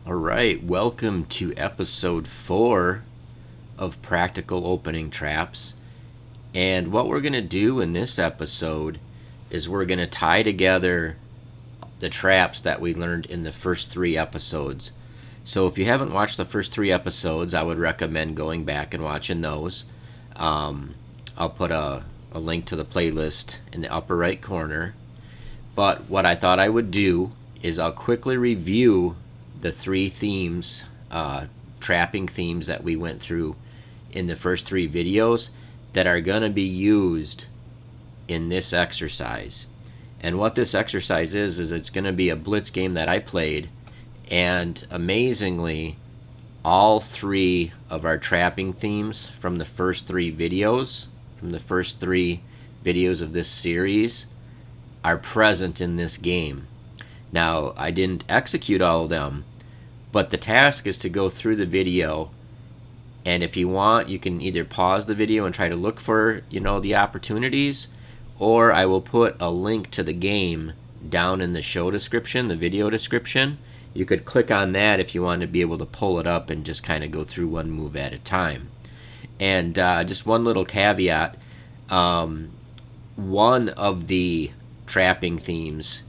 All right, welcome to episode 4 of Practical Opening Traps. And what we're going to do in this episode is we're going to tie together the traps that we learned in the first 3 episodes. So if you haven't watched the first 3 episodes, I would recommend going back and watching those. I'll put a link to the playlist in the upper right corner. But what I thought I would do is I'll quickly review the 3 themes, trapping themes that we went through in the first 3 videos that are going to be used in this exercise. And what this exercise is it's going to be a Blitz game that I played, and amazingly, all 3 of our trapping themes from the first 3 videos, of this series, are present in this game. Now, I didn't execute all of them, but the task is to go through the video, and if you want, you can either pause the video and try to look for, the opportunities, or I will put a link to the game down in the show description, the video description. You could click on that if you want to be able to pull it up and just kind of go through one move at a time. And just one little caveat, one of the trapping themes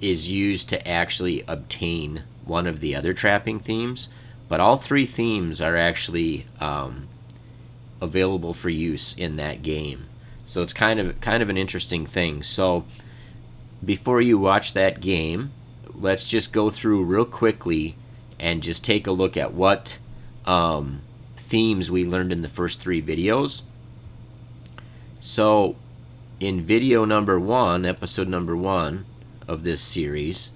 is used to actually obtain one of the other trapping themes, but all 3 themes are actually available for use in that game. So it's kind of an interesting thing. So before you watch that game, let's just go through real quickly and just take a look at what themes we learned in the first 3 videos. So in video number 1, episode number 1 of this series,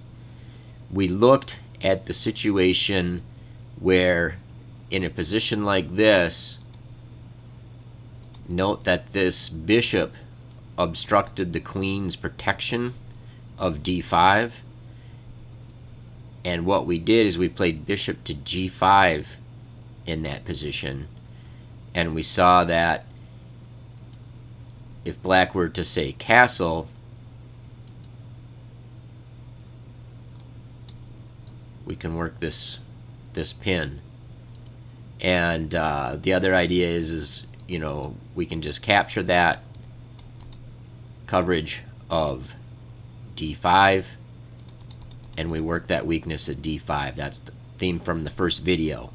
we looked at the situation where in a position like this, note that this bishop obstructed the queen's protection of d5, and what we did is we played bishop to g5 in that position, and we saw that if black were to say castle, we can work this pin. And the other idea is we can just capture that coverage of d5, and we work that weakness at d5. That's the theme from the first video.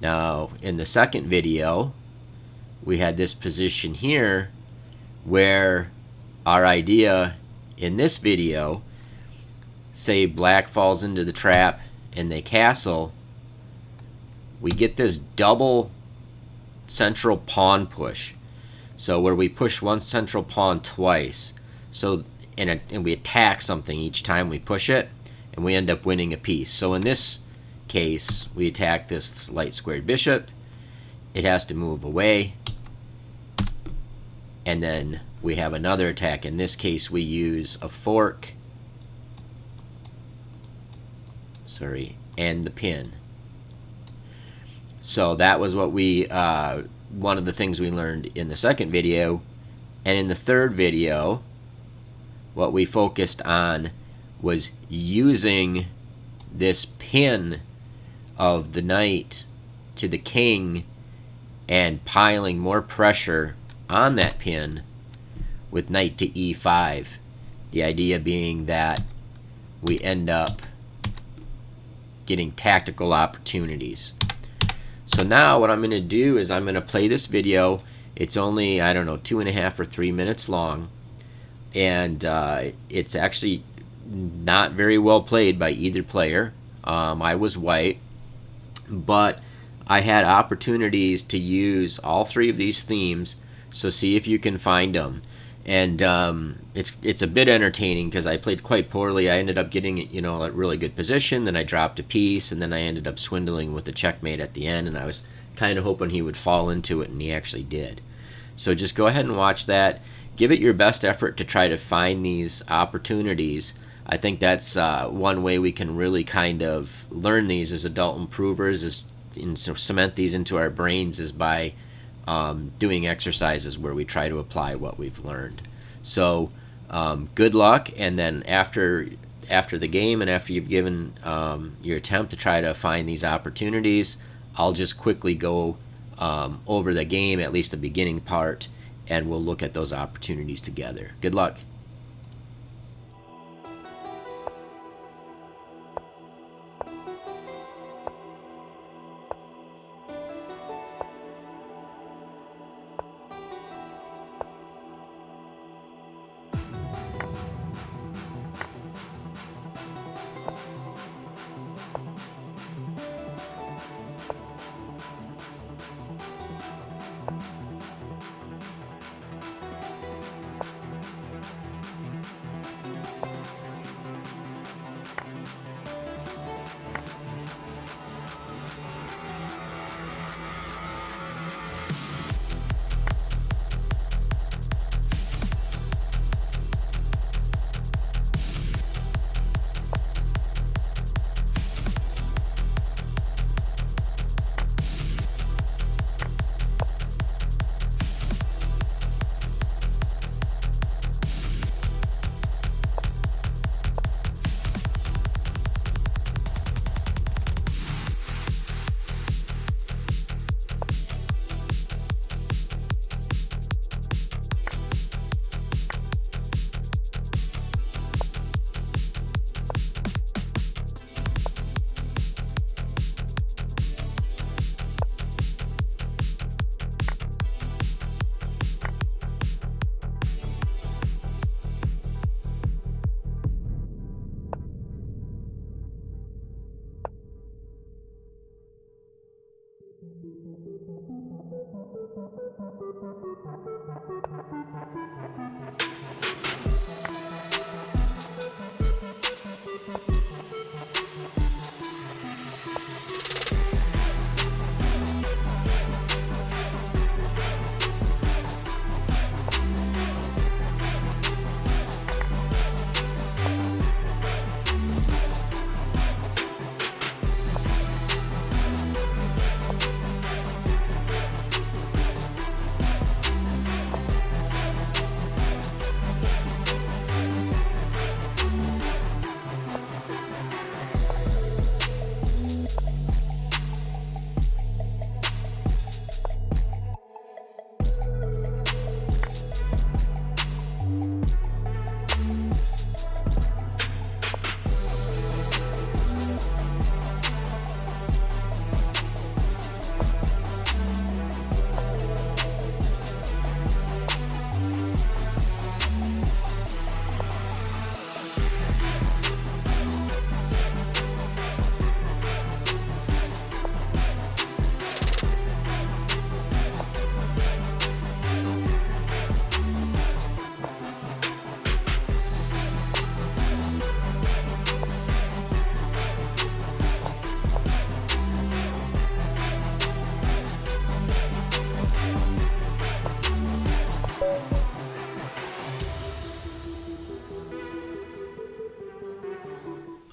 Now in the second video, we had this position here where our idea in this video, say black falls into the trap and they castle, we get this double central pawn push. So where we push one central pawn twice, so and we attack something each time we push it, and we end up winning a piece. So in this case, we attack this light squared bishop. It has to move away, and then we have another attack. In this case, we use a fork, and the pin. So that was what we one of the things we learned in the second video. And in the third video, what we focused on was using this pin of the knight to the king and piling more pressure on that pin with knight to e5. The idea being that we end up getting tactical opportunities. So now what I'm going to do is I'm going to play this video. It's only, 2.5 or 3 minutes long, and it's actually not very well played by either player. I was white, but I had opportunities to use all 3 of these themes, so see if you can find them. And it's a bit entertaining because I played quite poorly. I ended up getting a really good position, then I dropped a piece, and then I ended up swindling with the checkmate at the end, and I was kind of hoping he would fall into it, and he actually did. So just go ahead and watch that. Give it your best effort to try to find these opportunities. I think that's one way we can really kind of learn these as adult improvers, and cement these into our brains, is by doing exercises where we try to apply what we've learned. So good luck, and then after after the game and after you've given your attempt to try to find these opportunities, I'll just quickly go over the game, at least the beginning part, and we'll look at those opportunities together. Good luck.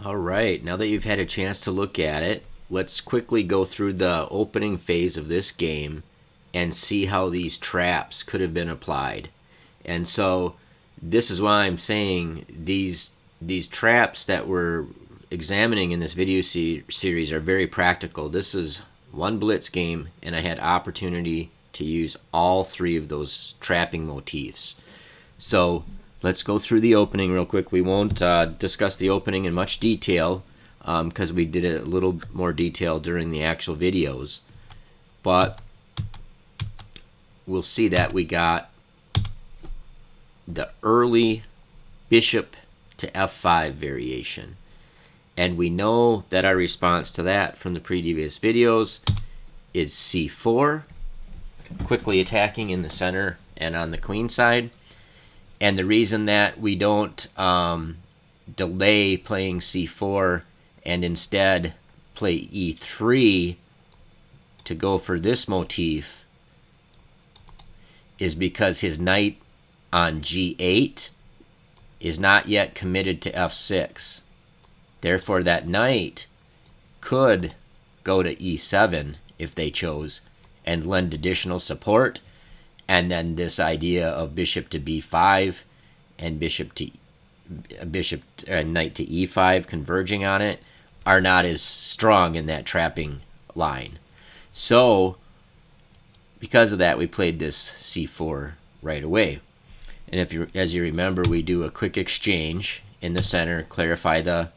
All right, now that you've had a chance to look at it, let's quickly go through the opening phase of this game and see how these traps could have been applied. And so this is why I'm saying these traps that we're examining in this video series are very practical. This is one Blitz game, and I had opportunity to use all three of those trapping motifs. So let's go through the opening real quick. We won't discuss the opening in much detail because we did it a little more detail during the actual videos. But we'll see that we got the early bishop to f5 variation. And we know that our response to that from the previous videos is c4, quickly attacking in the center and on the queen side. And the reason that we don't delay playing c4 and instead play e3 to go for this motif is because his knight on g8 is not yet committed to f6. Therefore, that knight could go to e7 if they chose and lend additional support. And then this idea of bishop to b5 and bishop to bishop knight to e5 converging on it are not as strong in that trapping line. So because of that, we played this c4 right away. And if you, as you remember, we do a quick exchange in the center, clarify the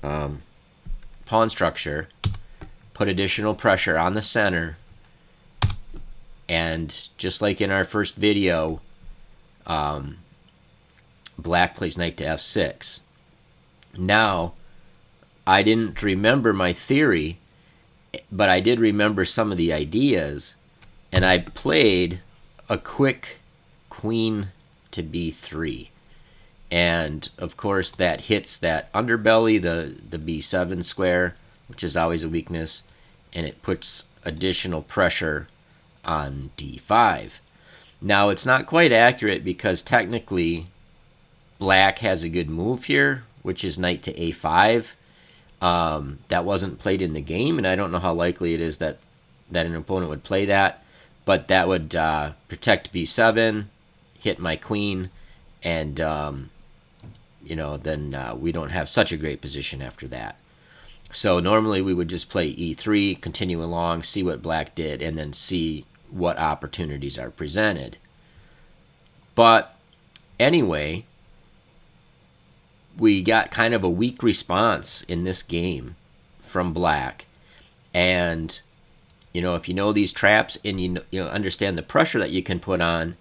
pawn structure, put additional pressure on the center, and just like in our first video, black plays knight to f6. Now, I didn't remember my theory, but I did remember some of the ideas, and I played a quick queen to b3. And of course that hits that underbelly, the b7 square, which is always a weakness, and it puts additional pressure on d5. Now it's not quite accurate because technically black has a good move here, which is knight to a5. That wasn't played in the game, and I don't know how likely it is that an opponent would play that, but that would protect b7, hit my queen, and then we don't have such a great position after that. So normally we would just play e3, continue along, see what black did, and then see what opportunities are presented. But anyway, we got kind of a weak response in this game from black. And, if you know these traps and you understand the pressure that you can put on,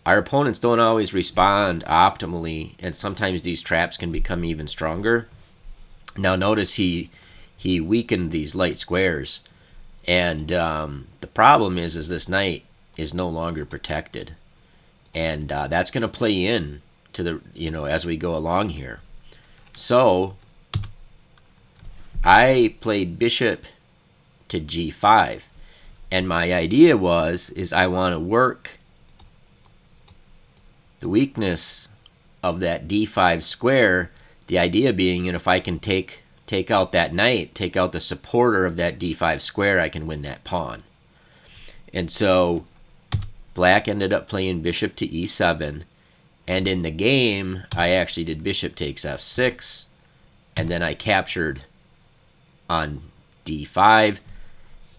our opponents don't always respond optimally, and sometimes these traps can become even stronger. Now notice he weakened these light squares, and the problem is this knight is no longer protected, and that's going to play in to the as we go along here. So I played bishop to g5, and my idea is I want to work the weakness of that d5 square, the idea being, if I can take out that knight, take out the supporter of that d5 square, I can win that pawn. And so black ended up playing bishop to e7, and in the game I actually did bishop takes f6, and then I captured on d5,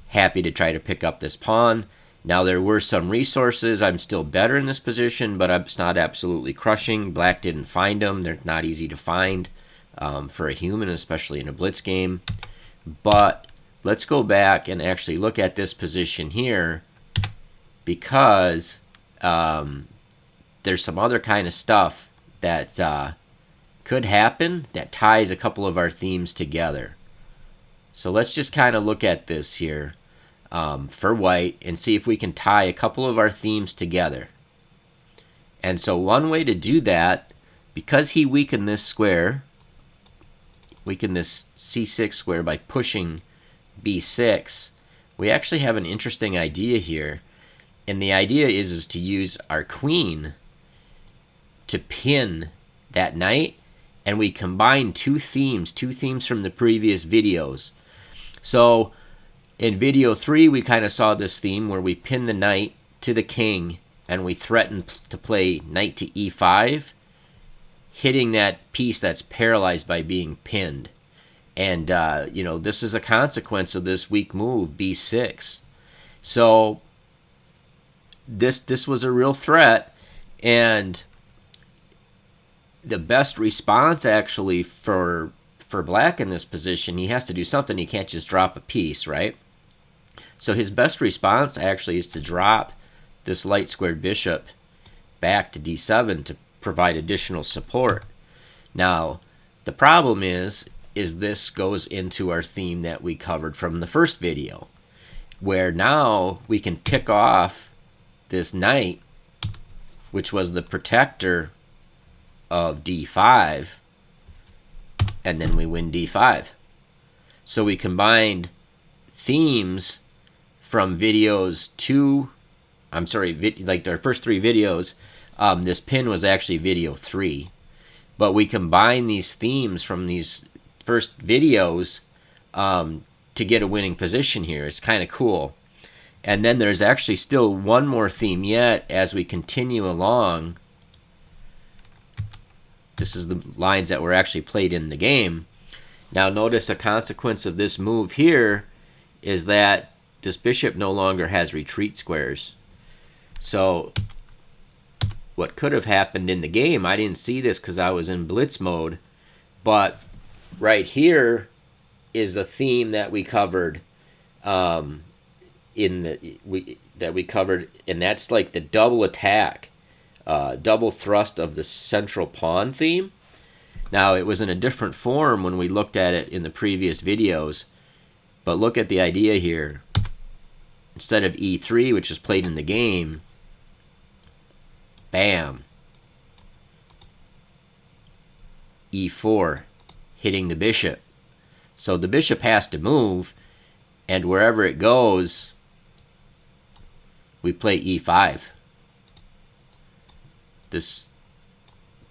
happy to try to pick up this pawn. Now there were some resources. I'm still better in this position, but it's not absolutely crushing. Black didn't find them. They're not easy to find for a human, especially in a blitz game. But let's go back and actually look at this position here, because there's some other kind of stuff that could happen that ties a couple of our themes together. So let's just kind of look at this here. For white, and see if we can tie a couple of our themes together. And so one way to do that, because he weakened this square, weakened this c6 square by pushing b6, we actually have an interesting idea here. And the idea is to use our queen to pin that knight, and we combine two themes from the previous videos. So in video 3, we kind of saw this theme where we pin the knight to the king, and we threaten to play knight to e5, hitting that piece that's paralyzed by being pinned. And, this is a consequence of this weak move, b6. So this was a real threat, and the best response actually for black in this position, he has to do something. He can't just drop a piece, right? So his best response actually is to drop this light squared bishop back to d7 to provide additional support. Now, the problem is this goes into our theme that we covered from the first video, where now we can pick off this knight, which was the protector of d5, and then we win d5. So we combined themes from videos 2, like our first 3 videos. This pin was actually video 3, but we combine these themes from these first videos to get a winning position here. It's kind of cool. And then there's actually still one more theme yet as we continue along This is the lines that were actually played in the game. Now notice a consequence of this move here is that this bishop no longer has retreat squares. So what could have happened in the game, I didn't see this because I was in blitz mode, but right here is a theme that we covered and that's like the double attack, double thrust of the central pawn theme. Now, it was in a different form when we looked at it in the previous videos, but look at the idea here. Instead of e3, which is played in the game, bam, e4, hitting the bishop. So the bishop has to move, and wherever it goes, we play e5. This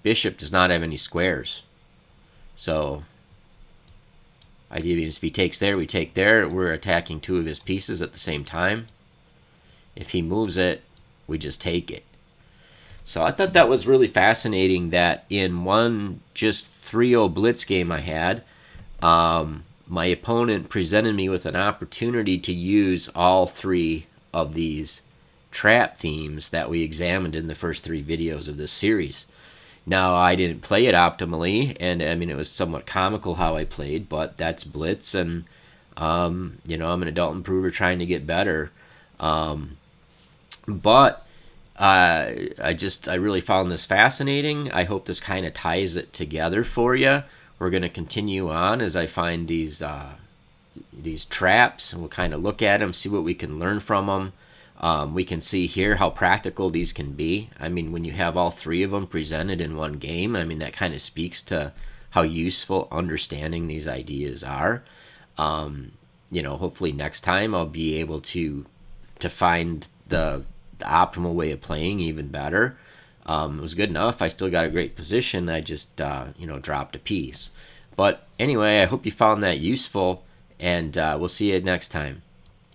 bishop does not have any squares. So, idea is if he takes there, we take there. We're attacking two of his pieces at the same time. If he moves it, we just take it. So I thought that was really fascinating that in one just 3-0 blitz game I had, my opponent presented me with an opportunity to use all three of these trap themes that we examined in the first 3 videos of this series. Now, I didn't play it optimally, and I mean, it was somewhat comical how I played, but that's blitz, and, you know, I'm an adult improver trying to get better. But I really found this fascinating. I hope this kind of ties it together for you. We're going to continue on as I find these traps, and we'll kind of look at them, see what we can learn from them. We can see here how practical these can be. I mean, when you have all 3 of them presented in one game, I mean, that kind of speaks to how useful understanding these ideas are. You know, hopefully next time I'll be able to find the optimal way of playing even better. It was good enough. I still got a great position. I just, you know, dropped a piece. But anyway, I hope you found that useful, and we'll see you next time.